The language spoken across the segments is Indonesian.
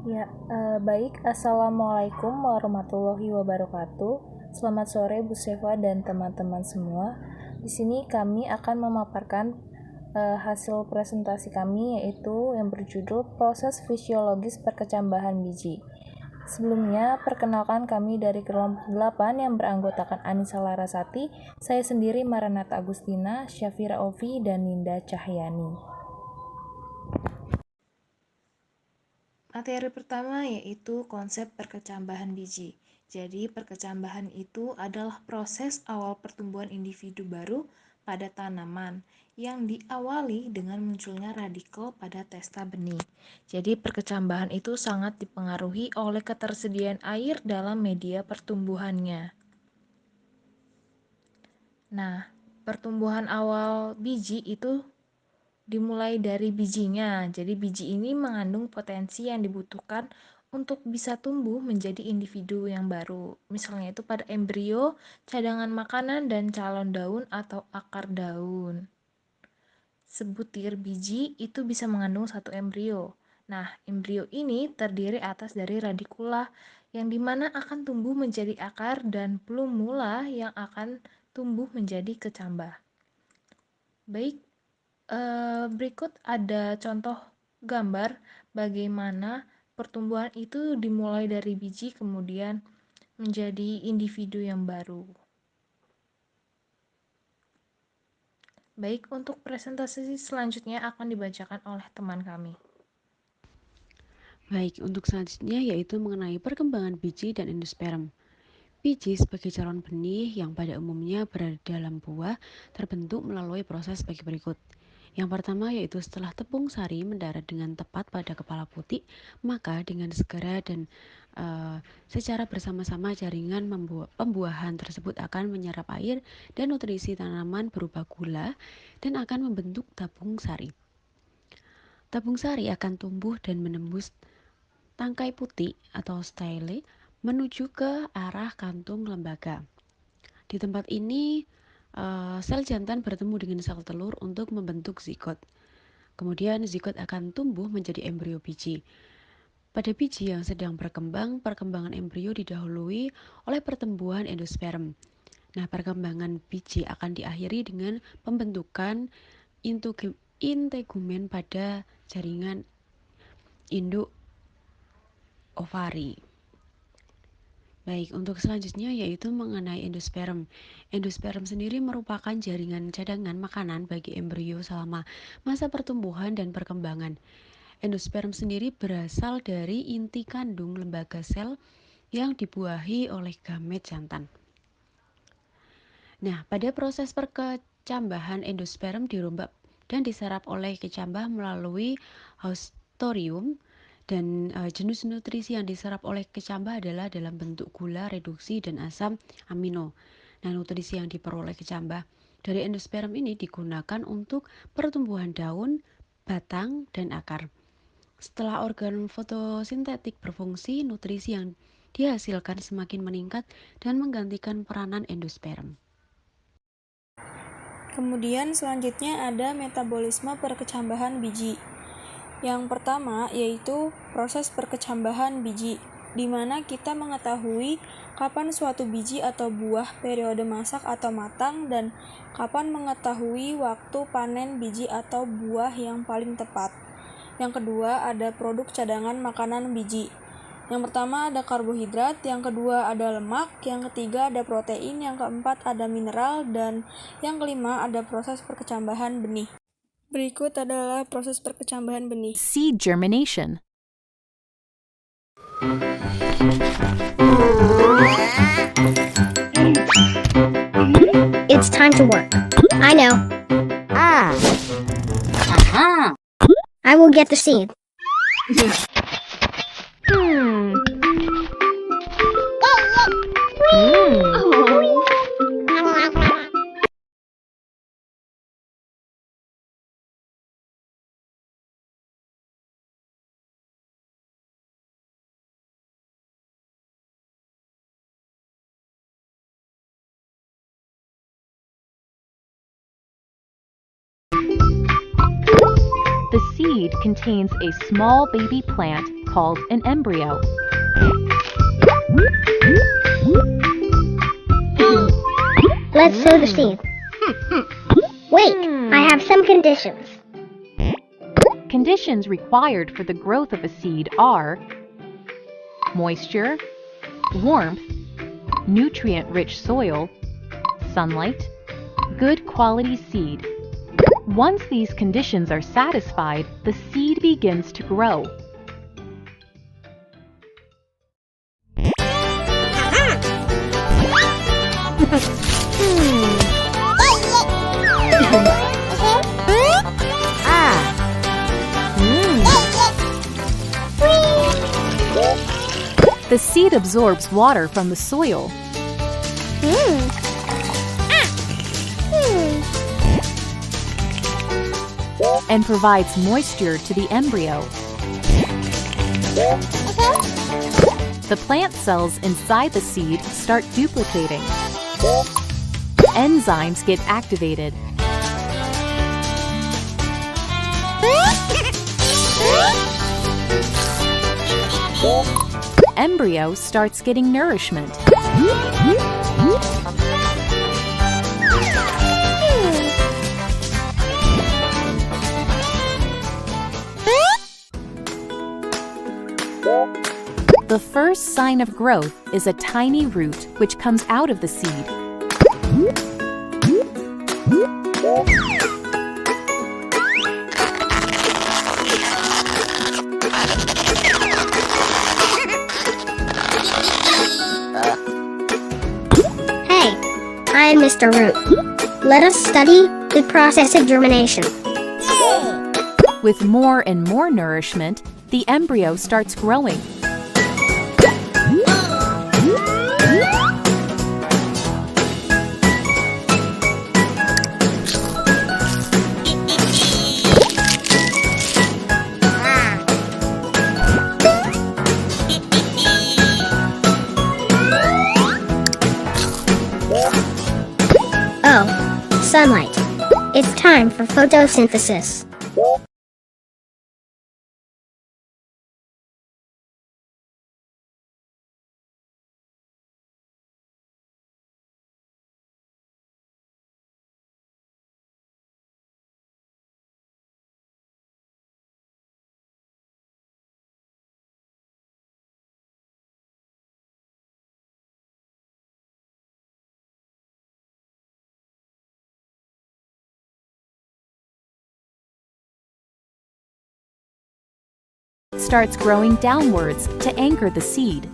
Baik. Assalamualaikum warahmatullahi wabarakatuh. Selamat sore Bu Seva dan teman-teman semua. Di sini kami akan memaparkan hasil presentasi kami, yaitu yang berjudul Proses Fisiologis Perkecambahan Biji. Sebelumnya, perkenalkan kami dari kelompok 8 yang beranggotakan Anissa Larasati, saya sendiri Maranatha Agustina, Syafira Ovi, dan Ninda Cahyani. Materi pertama yaitu konsep perkecambahan biji. Jadi, perkecambahan itu adalah proses awal pertumbuhan individu baru pada tanaman yang diawali dengan munculnya radikel pada testa benih. Jadi, perkecambahan itu sangat dipengaruhi oleh ketersediaan air dalam media pertumbuhannya. Nah, pertumbuhan awal biji itu dimulai dari bijinya. Jadi biji ini mengandung potensi yang dibutuhkan untuk bisa tumbuh menjadi individu yang baru. Misalnya itu pada embrio, cadangan makanan, dan calon daun atau akar daun. Sebutir biji itu bisa mengandung satu embrio. Nah, embrio ini terdiri atas dari radikula yang dimana akan tumbuh menjadi akar dan plumula yang akan tumbuh menjadi kecambah. Baik, berikut ada contoh gambar bagaimana pertumbuhan itu dimulai dari biji kemudian menjadi individu yang baru. Baik, untuk presentasi selanjutnya akan dibacakan oleh teman kami. Baik, untuk selanjutnya yaitu mengenai perkembangan biji dan endosperm. Biji sebagai calon benih yang pada umumnya berada dalam buah terbentuk melalui proses sebagai berikut. Yang pertama yaitu setelah tepung sari mendarat dengan tepat pada kepala putik, maka dengan segera dan secara bersama-sama jaringan pembuahan tersebut akan menyerap air dan nutrisi tanaman berupa gula dan akan membentuk tabung sari. Tabung sari akan tumbuh dan menembus tangkai putik atau stele menuju ke arah kantung lembaga. Di tempat ini, sel jantan bertemu dengan sel telur untuk membentuk zigot. Kemudian zigot akan tumbuh menjadi embrio biji. Pada biji yang sedang berkembang, perkembangan embrio didahului oleh pertumbuhan endosperm. Nah, perkembangan biji akan diakhiri dengan pembentukan integumen pada jaringan induk ovari. Baik, untuk selanjutnya yaitu mengenai endosperm. Endosperm sendiri merupakan jaringan cadangan makanan bagi embrio selama masa pertumbuhan dan perkembangan. Endosperm sendiri berasal dari inti kandung lembaga sel yang dibuahi oleh gamet jantan. Nah, pada proses perkecambahan endosperm dirombak dan diserap oleh kecambah melalui haustorium. Dan jenis nutrisi yang diserap oleh kecambah adalah dalam bentuk gula, reduksi, dan asam amino. Nah, nutrisi yang diperoleh kecambah dari endosperm ini digunakan untuk pertumbuhan daun, batang, dan akar. Setelah organ fotosintetik berfungsi, nutrisi yang dihasilkan semakin meningkat dan menggantikan peranan endosperm. Kemudian selanjutnya ada metabolisme perkecambahan biji. Yang pertama yaitu proses perkecambahan biji, di mana kita mengetahui kapan suatu biji atau buah periode masak atau matang dan kapan mengetahui waktu panen biji atau buah yang paling tepat. Yang kedua ada produk cadangan makanan biji. Yang pertama ada karbohidrat, yang kedua ada lemak, yang ketiga ada protein, yang keempat ada mineral, dan yang kelima ada proses perkecambahan benih. Berikut adalah proses perkecambahan benih. Seed germination. It's time to work. I know. I will get the seed. The seed contains a small baby plant called an embryo. Let's sow the seed. Wait, I have some conditions. Conditions required for the growth of a seed are moisture, warmth, nutrient-rich soil, sunlight, good quality seed. Once these conditions are satisfied, the seed begins to grow. The seed absorbs water from the soil. And provides moisture to the embryo. The plant cells inside the seed start duplicating. Enzymes get activated. Embryo starts getting nourishment. The first sign of growth is a tiny root which comes out of the seed. Hey, I am Mr. Root. Let us study the process of germination. With more and more nourishment, the embryo starts growing. Oh, sunlight. It's time for photosynthesis. Starts growing downwards to anchor the seed.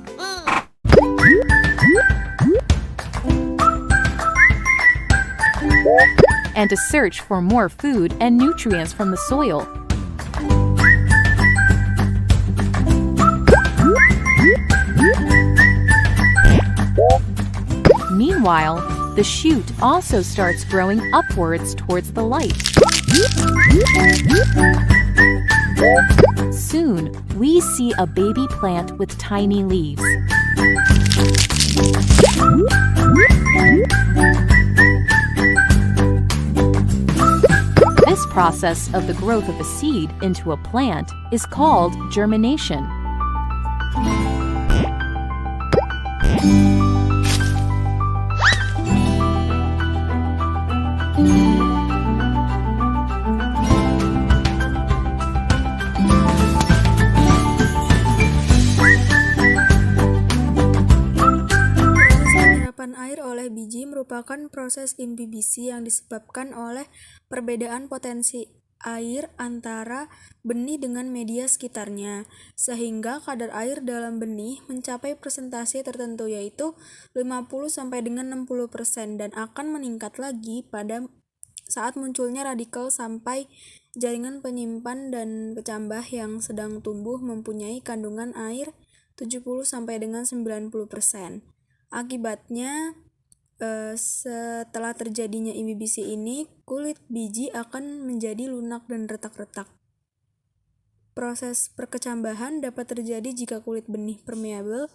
And to search for more food and nutrients from the soil. Meanwhile, the shoot also starts growing upwards towards the light. Soon, we see a baby plant with tiny leaves. This process of the growth of a seed into a plant is called germination. Penyerapan air oleh biji merupakan proses imbibisi yang disebabkan oleh perbedaan potensi air antara benih dengan media sekitarnya, sehingga kadar air dalam benih mencapai persentase tertentu yaitu 50-60% dan akan meningkat lagi pada saat munculnya radikal sampai jaringan penyimpan dan kecambah yang sedang tumbuh mempunyai kandungan air 70-90%. Akibatnya, setelah terjadinya imbibisi ini, kulit biji akan menjadi lunak dan retak-retak. Proses perkecambahan dapat terjadi jika kulit benih permeabel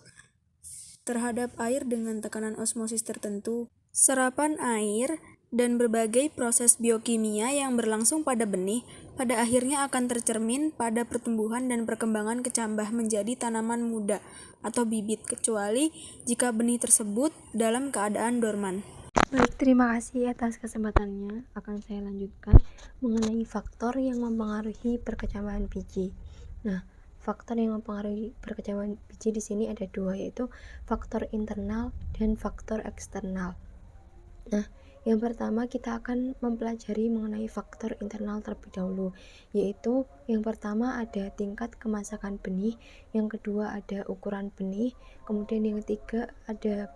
terhadap air dengan tekanan osmosis tertentu. Serapan air dan berbagai proses biokimia yang berlangsung pada benih pada akhirnya akan tercermin pada pertumbuhan dan perkembangan kecambah menjadi tanaman muda atau bibit, kecuali jika benih tersebut dalam keadaan dorman. Baik, terima kasih atas kesempatannya. Akan saya lanjutkan mengenai faktor yang mempengaruhi perkecambahan biji. Nah, faktor yang mempengaruhi perkecambahan biji di sini ada dua, yaitu faktor internal dan faktor eksternal. Nah, yang pertama kita akan mempelajari mengenai faktor internal terlebih dahulu, yaitu yang pertama ada tingkat kemasakan benih, yang kedua ada ukuran benih, kemudian yang ketiga ada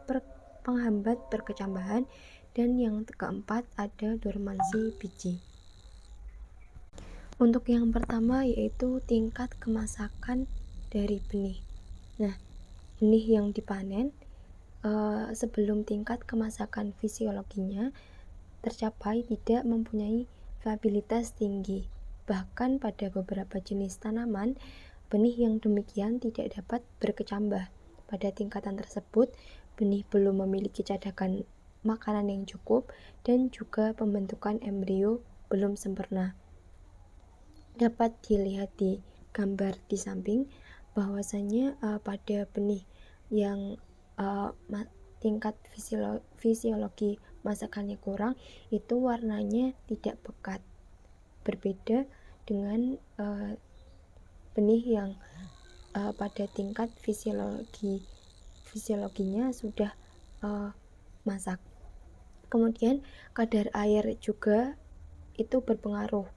penghambat perkecambahan, dan yang keempat ada dormansi biji. Untuk yang pertama yaitu tingkat kemasakan dari benih. Nah, benih yang dipanen sebelum tingkat kemasakan fisiologinya tercapai tidak mempunyai viabilitas tinggi. Bahkan pada beberapa jenis tanaman, benih yang demikian tidak dapat berkecambah. Pada tingkatan tersebut, benih belum memiliki cadangan makanan yang cukup dan juga pembentukan embrio belum sempurna. Dapat dilihat di gambar di samping bahwasanya pada benih yang tingkat fisiologi masakannya kurang, itu warnanya tidak pekat, berbeda dengan benih yang pada tingkat fisiologinya sudah masak. Kemudian kadar air juga itu berpengaruh.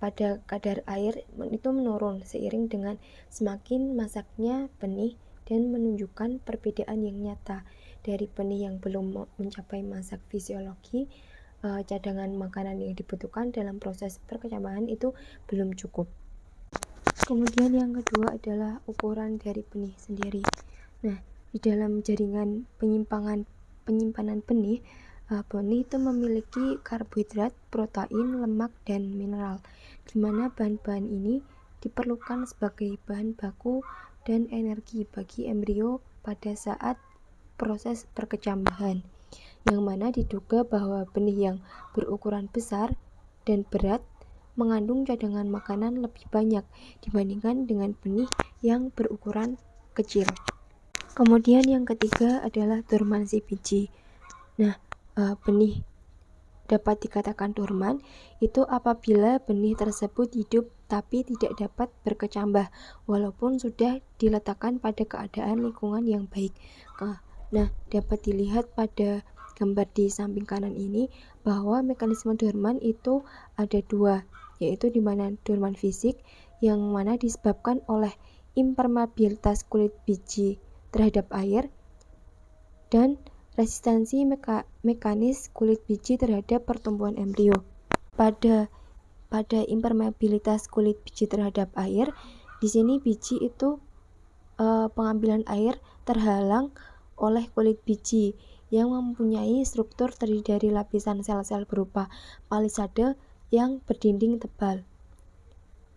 Pada kadar air itu menurun seiring dengan semakin masaknya benih dan menunjukkan perbedaan yang nyata dari benih yang belum mencapai masak fisiologi. Cadangan makanan yang dibutuhkan dalam proses perkecambahan itu belum cukup. Kemudian yang kedua adalah ukuran dari benih sendiri. Nah, di dalam jaringan penyimpanan benih, benih itu memiliki karbohidrat, protein, lemak, dan mineral, di mana bahan-bahan ini diperlukan sebagai bahan baku dan energi bagi embrio pada saat proses perkecambahan, yang mana diduga bahwa benih yang berukuran besar dan berat mengandung cadangan makanan lebih banyak dibandingkan dengan benih yang berukuran kecil. Kemudian yang ketiga adalah dormansi biji. Nah, benih dapat dikatakan dorman itu apabila benih tersebut hidup tapi tidak dapat berkecambah walaupun sudah diletakkan pada keadaan lingkungan yang baik. Nah, dapat dilihat pada gambar di samping kanan ini bahwa mekanisme dorman itu ada dua, yaitu di mana dorman fisik yang mana disebabkan oleh impermeabilitas kulit biji terhadap air dan resistansi mekanis kulit biji terhadap pertumbuhan embrio. Pada impermeabilitas kulit biji terhadap air, di sini biji itu pengambilan air terhalang oleh kulit biji yang mempunyai struktur terdiri dari lapisan sel-sel berupa palisade yang berdinding tebal,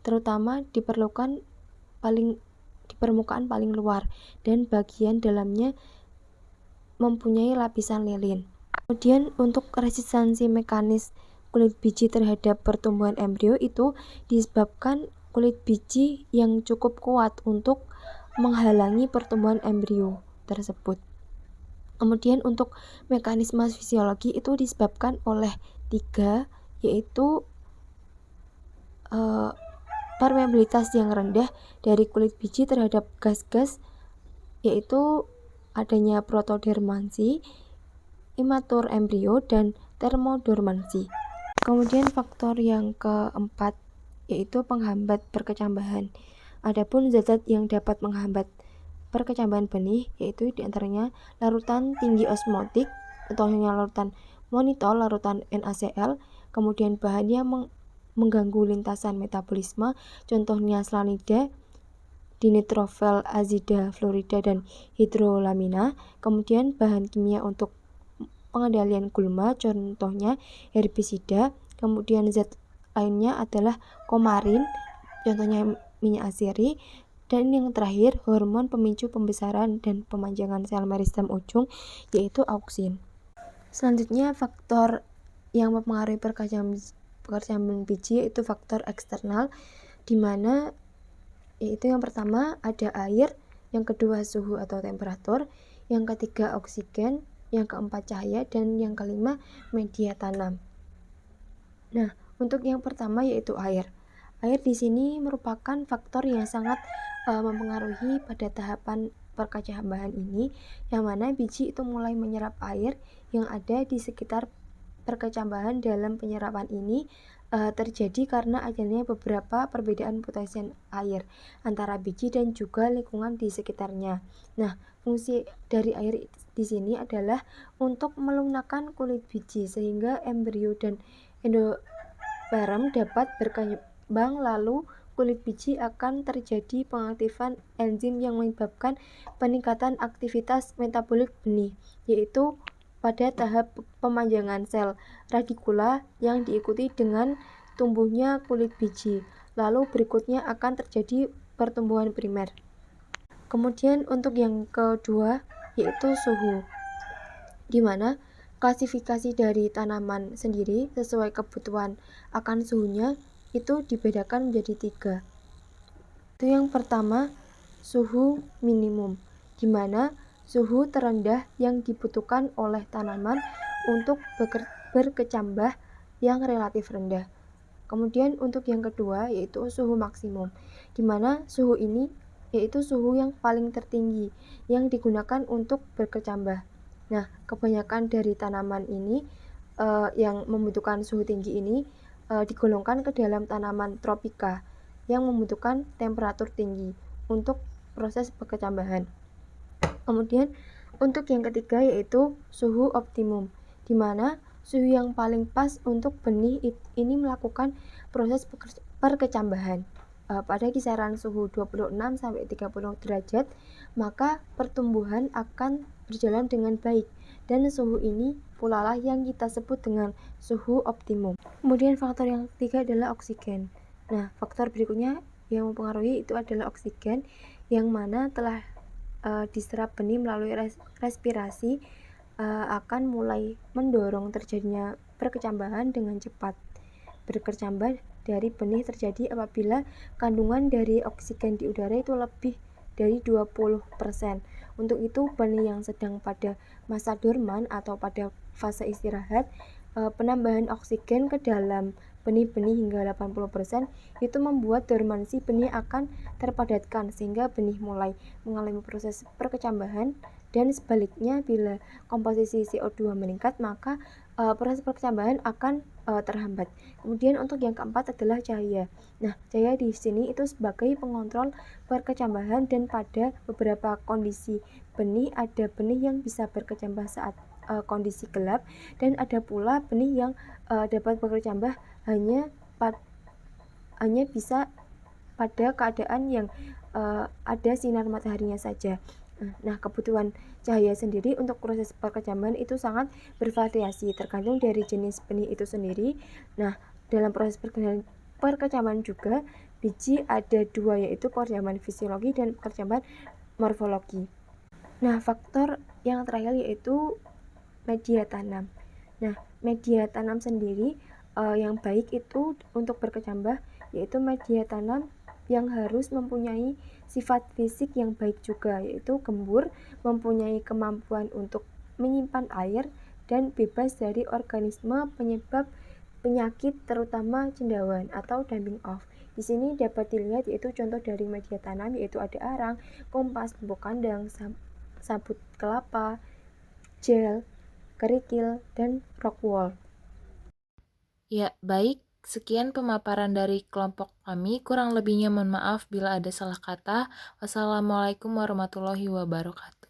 terutama di permukaan paling luar, dan bagian dalamnya mempunyai lapisan lilin. Kemudian untuk resistansi mekanis kulit biji terhadap pertumbuhan embrio itu disebabkan kulit biji yang cukup kuat untuk menghalangi pertumbuhan embrio tersebut. Kemudian untuk mekanisme fisiologi itu disebabkan oleh tiga, yaitu permeabilitas yang rendah dari kulit biji terhadap gas-gas, yaitu adanya protodormansi, imatur embrio, dan termodormansi. Kemudian faktor yang keempat yaitu penghambat perkecambahan. Adapun zat-zat yang dapat menghambat perkecambahan benih yaitu diantaranya larutan tinggi osmotik, contohnya larutan monitol, larutan NaCl, kemudian bahan yang mengganggu lintasan metabolisme, contohnya cyanida, dinitrofel azida fluorida, dan hidrolamina. Kemudian bahan kimia untuk pengendalian gulma, contohnya herbisida. Kemudian zat lainnya adalah komarin, contohnya minyak asiri. Dan yang terakhir, hormon pemicu pembesaran dan pemanjangan sel meristem ujung, yaitu auksin. Selanjutnya, faktor yang mempengaruhi perkecambahan biji yaitu faktor eksternal, di mana yaitu yang pertama ada air, yang kedua suhu atau temperatur, yang ketiga oksigen, yang keempat cahaya, dan yang kelima media tanam. Nah, untuk yang pertama yaitu air. Air di sini merupakan faktor yang sangat mempengaruhi pada tahapan perkecambahan ini, yang mana biji itu mulai menyerap air yang ada di sekitar perkecambahan. Dalam penyerapan ini terjadi karena adanya beberapa perbedaan potensi air antara biji dan juga lingkungan di sekitarnya. Nah, fungsi dari air di sini adalah untuk melunakkan kulit biji sehingga embrio dan endosperm dapat berkembang, lalu kulit biji akan terjadi pengaktifan enzim yang menyebabkan peningkatan aktivitas metabolik benih, yaitu pada tahap pemanjangan sel radikula yang diikuti dengan tumbuhnya kulit biji. Lalu berikutnya akan terjadi pertumbuhan primer. Kemudian untuk yang kedua yaitu suhu, di mana klasifikasi dari tanaman sendiri sesuai kebutuhan akan suhunya itu dibedakan menjadi 3. Itu yang pertama, suhu minimum, di mana suhu terendah yang dibutuhkan oleh tanaman untuk berkecambah yang relatif rendah. Kemudian untuk yang kedua yaitu suhu maksimum, di mana suhu ini yaitu suhu yang paling tertinggi yang digunakan untuk berkecambah. Nah, kebanyakan dari tanaman ini yang membutuhkan suhu tinggi ini digolongkan ke dalam tanaman tropika yang membutuhkan temperatur tinggi untuk proses perkecambahan. Kemudian untuk yang ketiga yaitu suhu optimum, di mana suhu yang paling pas untuk benih ini melakukan proses perkecambahan pada kisaran suhu 26-30 derajat, maka pertumbuhan akan berjalan dengan baik, dan suhu ini pula lah yang kita sebut dengan suhu optimum. Kemudian faktor yang ketiga adalah oksigen. Nah, faktor berikutnya yang mempengaruhi itu adalah oksigen, yang mana telah diserap benih melalui respirasi akan mulai mendorong terjadinya perkecambahan dengan cepat. Berkecambah dari benih terjadi apabila kandungan dari oksigen di udara itu lebih dari 20%. Untuk itu, benih yang sedang pada masa dorman atau pada fase istirahat, penambahan oksigen ke dalam benih-benih hingga 80% itu membuat dormansi benih akan terpadatkan sehingga benih mulai mengalami proses perkecambahan, dan sebaliknya bila komposisi CO2 meningkat maka proses perkecambahan akan terhambat. Kemudian untuk yang keempat adalah cahaya. Nah, cahaya di sini itu sebagai pengontrol perkecambahan, dan pada beberapa kondisi benih ada benih yang bisa berkecambah saat kondisi gelap, dan ada pula benih yang dapat berkecambah hanya bisa pada keadaan yang ada sinar mataharinya saja. Nah, kebutuhan cahaya sendiri untuk proses perkecambahan itu sangat bervariasi tergantung dari jenis benih itu sendiri. Nah, dalam proses perkecambahan juga biji ada 2, yaitu perkecambahan fisiologi dan perkecambahan morfologi. Nah, faktor yang terakhir yaitu media tanam. Nah, media tanam sendiri yang baik itu untuk berkecambah yaitu media tanam yang harus mempunyai sifat fisik yang baik juga, yaitu gembur, mempunyai kemampuan untuk menyimpan air, dan bebas dari organisme penyebab penyakit terutama cendawan atau dumping off. Di sini dapat dilihat yaitu contoh dari media tanam yaitu ada arang, kompas, bubuk kandang, sabut kelapa, gel, kerikil, dan rockwool. Ya, baik. Sekian pemaparan dari kelompok kami. Kurang lebihnya mohon maaf bila ada salah kata. Wassalamualaikum warahmatullahi wabarakatuh.